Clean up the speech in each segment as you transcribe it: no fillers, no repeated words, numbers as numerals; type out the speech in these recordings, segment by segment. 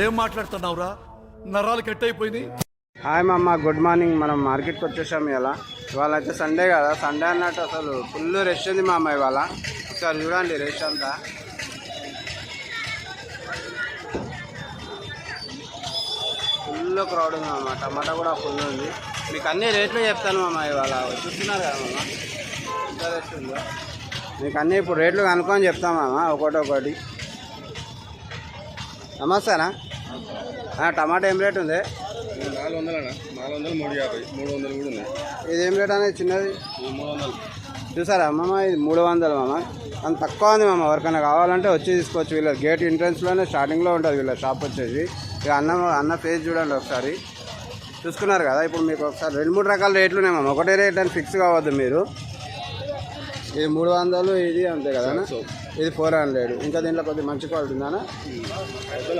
ఏం మాట్లాడుతున్నావురా? నరాలు కట్ అయిపోయింది. హాయ్ మామ, గుడ్ మార్నింగ్. మనం మార్కెట్కి వచ్చేసాము. ఇవాళ అయితే సండే కదా. సండే అన్నట్టు అసలు ఫుల్ రష్ ఉంది మామ ఇవాళ. ఒకసారి చూడండి రష్ అంతా. ఫుల్ క్రౌడ్ ఉంది మామ. టమాటా కూడా ఫుల్ ఉంది. మీకు అన్ని రేట్లు చెప్తాను మామ. ఇవాళ చూస్తున్నారు కదా మామ ఎంత రష్ ఉందో. మీకు అన్నీ ఇప్పుడు రేట్లు కనుక్కొని చెప్తాం మామ ఒకటి. నమస్తేనా? టమాటా ఏం రేట్ ఉంది? 400 అన్న. 400, 350, 300 కూడా ఉన్నాయి. ఇది ఏం రేట్ అనేది? చిన్నది 300. చూసారా మామ? ఇది 300 మామ. అంత తక్కువ ఉంది మామ. ఎవరికైనా కావాలంటే వచ్చి తీసుకోవచ్చు. వీళ్ళ గేట్ ఎంట్రన్స్లోనే స్టార్టింగ్లో ఉంటుంది వీళ్ళ షాప్ వచ్చేసి. ఇక అన్న ఫేస్ చూడండి ఒకసారి. చూసుకున్నారు కదా. ఇప్పుడు మీకు ఒకసారి 2-3 రకాల రేట్లు ఉన్నాయి మామ. ఒకటే రేట్ అని ఫిక్స్ కావద్దు మీరు. ఇది 300, ఇది అంతే కదా. ఇది 400. ఇంకా దీంట్లో కొద్దిగా మంచి క్వాలిటీ ఉందా? 600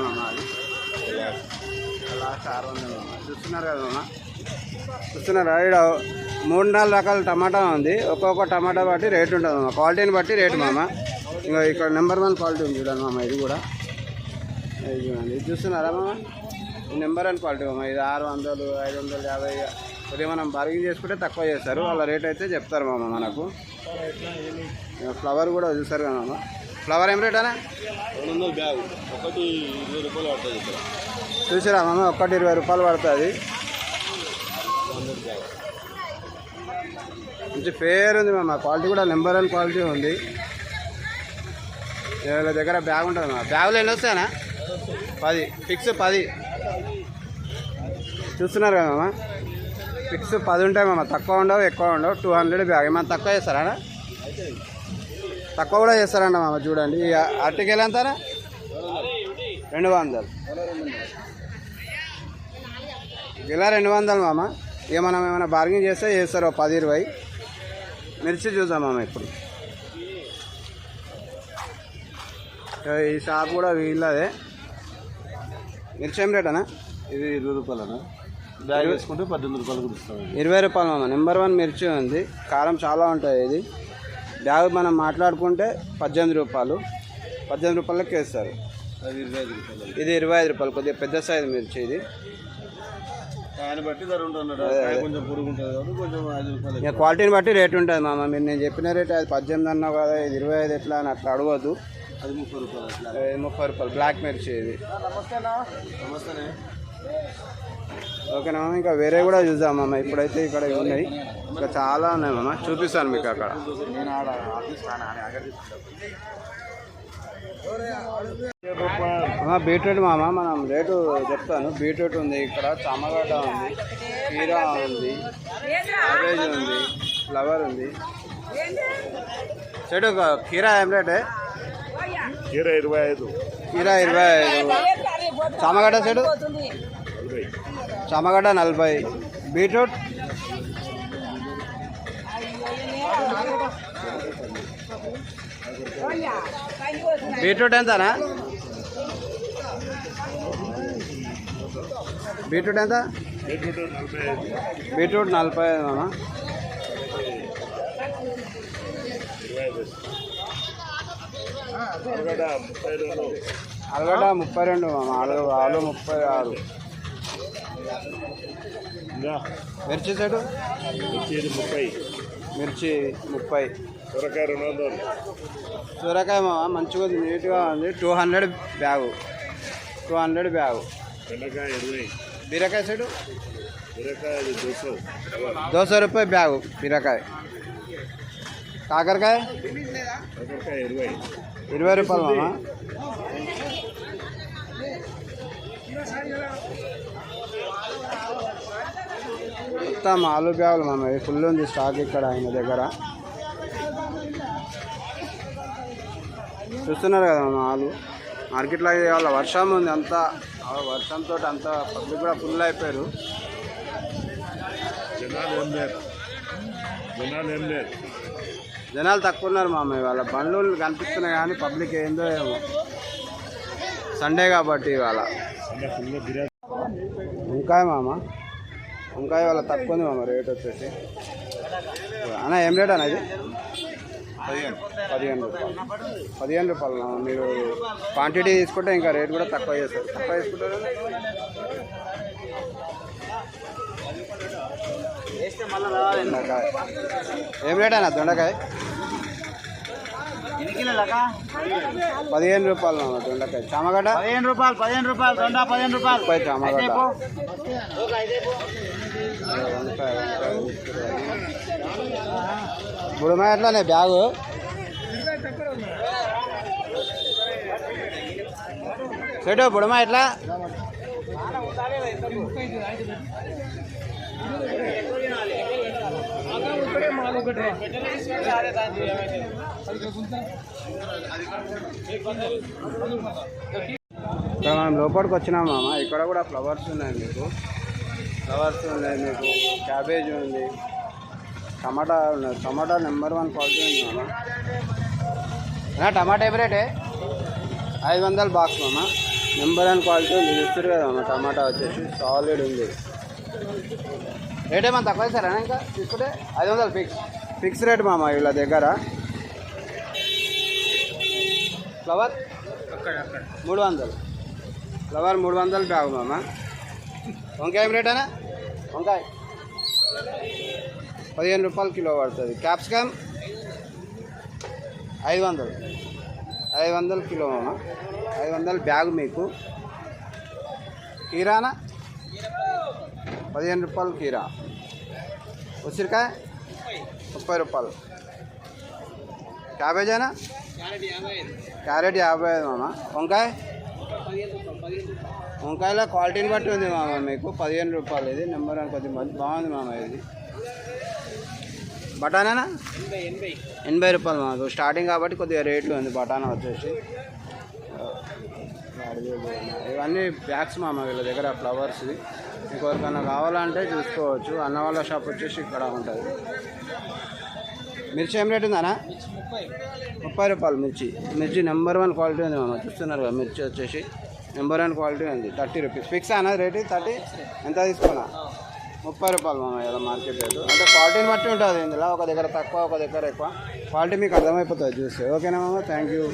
మామ. అది లాస్ట్ 600 మామ. చూస్తున్నారు కదా మామ. చూస్తున్నారా? ఇక్కడ 3-4 రకాల టమాటా ఉంది. ఒక్కొక్క టమాటా బట్టి రేట్ ఉంటుంది మామ. క్వాలిటీని బట్టి రేటు మామ. ఇంకా ఇక్కడ నెంబర్ 1 క్వాలిటీ ఉంది చూడండి మామ. ఇది కూడా ఇది చూడండి. ఇది చూస్తున్నారా మామ? ఇది నెంబర్ 1 క్వాలిటీ మామ. ఇది 600, 550. కొద్దిగా మనం బార్గింగ్ చేసుకుంటే తక్కువ చేస్తారు. వాళ్ళ రేట్ అయితే చెప్తారు మామ మనకు. ఫ్లవర్ కూడా చూస్తారు కదా మామ. ఫ్లవర్ ఏం రేట్ అనా? 200 బ్యాగ్. ఒకటి 20 రూపాయలు పడుతుంది ఇక్కడ. చూసారా మామ? ఒకటి 20 రూపాయలు పడుతుంది. మంచి ఫేర్ ఉంది మామ. క్వాలిటీ కూడా నెంబర్ 1 క్వాలిటీ ఉంది. వీళ్ళ దగ్గర బ్యాగ్ ఉంటుంది మామ. బ్యాగులు ఎన్ని వస్తాయనా? 10. ఫిక్స్ 10. చూస్తున్నారు కదా మామ? ఫిక్స్ 10 ఉంటాయి మామ. తక్కువ ఉండవు, ఎక్కువ ఉండవు. 200 బ్యాగ్. ఏమన్నా తక్కువ చేస్తారా? తక్కువ కూడా చేస్తారంట మామ. చూడండి. అరటికాయలు ఎంతనా? 200. ఇలా 200 మామ. ఇక మనం ఏమైనా బార్గెన్ చేస్తే చేస్తారు 10-20. మిర్చి చూద్దాం మామ. ఇప్పుడు ఈ షాప్ కూడా వీళ్ళదే. మిర్చి ఏం రేట్ అన్నా? ఇది 20 రూపాయలు అన్న. బ్యాగ్ వేసుకుంటే 18 రూపాయలు కూడా ఇస్తాం. 20 రూపాయలు మామ. నెంబర్ 1 మిర్చి ఉంది. కారం చాలా ఉంటుంది. ఇది బ్యాగ్ మనం మాట్లాడుకుంటే 18 రూపాయలు. 18 రూపాయలకి వేస్తారు. అది 25 రూపాయలు. ఇది 25 రూపాయలు. కొద్దిగా పెద్ద సైజు మిర్చి ఇది. దాన్ని బట్టి ధర ఉంటుంది. కొంచెం పొడుగు ఉంటుంది కాబట్టి కొంచెం 5 రూపాయలు. ఇక క్వాలిటీని బట్టి రేట్ ఉంటుంది మామ. మీరు నేను చెప్పిన రేట్ అది 18 అన్నావు కదా, ఇది 25 ఎట్లా అని అట్లా అడగద్దు. అది 30 రూపాయలు. అట్లా 30 రూపాయలు బ్లాక్ మిర్చి ఇది. నమస్తేనే. ఓకేనా మామ? ఇంకా వేరే కూడా చూద్దాం మామ. ఇప్పుడైతే ఇక్కడ ఉన్నాయి. ఇంకా చాలా ఉన్నాయి మామ. చూపిస్తాను మీకు అక్కడ. నేను ఆడ ఆఫీస్ బీట్రూట్ మామ. మనం రేటు చెప్తాను. బీట్రూట్ ఉంది ఇక్కడ. చామగడ్డ ఉంది, కీరా ఉంది, క్యాబేజ్ ఉంది, ఫ్లవర్ ఉంది. చెడు కీరా ఏం రేటే? కీరా 25. కీరా 25. చామగడ్డ చెడు? చామగడ్డ 40. బీట్రూట్ బీట్రూట్ ఎంతనా? బీట్రూట్ ఎంత? బీట్రూట్ 45 మామ. ఆలుగడ్డ 32 మామ. ఆలు 36. మిర్చి సెటు? మిర్చి 30. సొరకాయ 200. సొరకాయ మామ మంచిగా ఉంది, నీట్గా ఉంది. 200 బ్యాగు. 200 బ్యాగు. బెండకాయ 20. బీరకాయ సెటు? బీరకాయ 200 రూపాయలు బ్యాగు బీరకాయ. కాకరకాయ 20 రూపాయలు మామ. మొత్తం ఆలు బ్యాగులు మామ. ఫుల్ ఉంది స్టాక్ ఇక్కడ ఆయన దగ్గర. చూస్తున్నారు కదా మామ ఆలు. మార్కెట్లో ఇవాళ వర్షం ఉంది. అంతా వర్షంతో అంతా పబ్లిక్ కూడా ఫుల్ అయిపోయారు. జనాలు తక్కువ ఉన్నారు మామ. ఇవాళ బండ్లు కనిపిస్తున్నాయి కానీ పబ్లిక్ ఏందో ఏమో. సండే కాబట్టి ఇవాళ. వంకాయ మామ. వంకాయ వాళ్ళ తక్కువ ఉంది మామ రేట్ వచ్చేసి. అన్న ఏం రేట్ అన్న ఇది? 15 రూపాయలు మీరు క్వాంటిటీ తీసుకుంటే ఇంకా రేట్ కూడా తక్కువ చేస్తారు. తక్కువ తీసుకుంటారు. దొండకాయ ఏం రేట్ అయినా దొండకాయ 15 రూపాయలు దొండకాయ. చామగడ్డ 15 రూపాయలు 15 రూపాయలు దొండ 15 రూపాయలు. చామగడ్డ బుడమ ఎట్లానే బ్యాగు సెటు బుడమ ఎట్లా ఇక్కడ మనం లోపలికి వచ్చినాం మామ. ఇక్కడ కూడా ఫ్లవర్స్ ఉన్నాయి మీకు. ఫ్లవర్స్ ఉన్నాయి మీకు. క్యాబేజ్ ఉంది. టమాటా ఉన్నాయి. టమాటా నెంబర్ 1 క్వాలిటీ ఉంది మామ. టమాటా ఏం రేటే 500 బాక్స్ మామ. నెంబర్ 1 క్వాలిటీ ఉంది. చూస్తారు కదా మామ. టమాటా వచ్చేసి సాలిడ్ ఉంది. రేట్ ఏమన్నా తక్కువ సరే ఇంకా తీసుకుంటే 500 ఫిక్స్ రేట్ మామ వీళ్ళ దగ్గర. ఫ్లవర్ 300. ఫ్లవర్ 300 బ్యాగ్ మామ. వంకాయ ఏం రేట్ అయినా వంకాయ 15 రూపాయలు కిలో పడుతుంది. క్యాప్సికమ్ 500 కిలో మామ. 500 బ్యాగ్ మీకు. కీరానా 15 రూపాయలు కీరా. ఉసిరికాయ 30 రూపాయలు. క్యాబేజేనా క్యారెట్ 55 మామ. వంకాయ వంకాయలో క్వాలిటీని బట్టి ఉంది మామ మీకు. 15 రూపాయలు. ఇది నెంబర్ 1 కొద్దిగా బాగుంది మామ. ఇది బఠానా 80 రూపాయలు మాకు. స్టార్టింగ్ కాబట్టి కొద్దిగా రేట్లు ఉంది. బఠానా వచ్చేసి ఇవన్నీ బ్యాగ్స్ మామ వీళ్ళ దగ్గర ఫ్లవర్స్వి. మీకు ఎవరికైనా కావాలంటే చూసుకోవచ్చు. అన్న వాళ్ళ షాప్ వచ్చేసి ఇక్కడ ఉంటుంది. మిర్చి ఏం రేట్ ఉందన్నా 30 రూపాయలు మిర్చి. మిర్చి నెంబర్ 1 క్వాలిటీ ఉంది మామ. చూస్తున్నారు కదా మిర్చి వచ్చేసి నెంబర్ 1 క్వాలిటీ ఉంది. 30 రూపీస్ ఫిక్స్ అన్నది రేటు. 30 ఎంత తీసుకున్నా 30 రూపాయలు మామ. ఇలా మార్కెట్ రేటు అంటే క్వాలిటీని బట్టి ఉంటుంది. ఇందులో ఒక దగ్గర తక్కువ ఒక దగ్గర ఎక్కువ. క్వాలిటీ మీకు అర్థమైపోతుంది చూస్తే. ఓకేనా మామ. Thank you.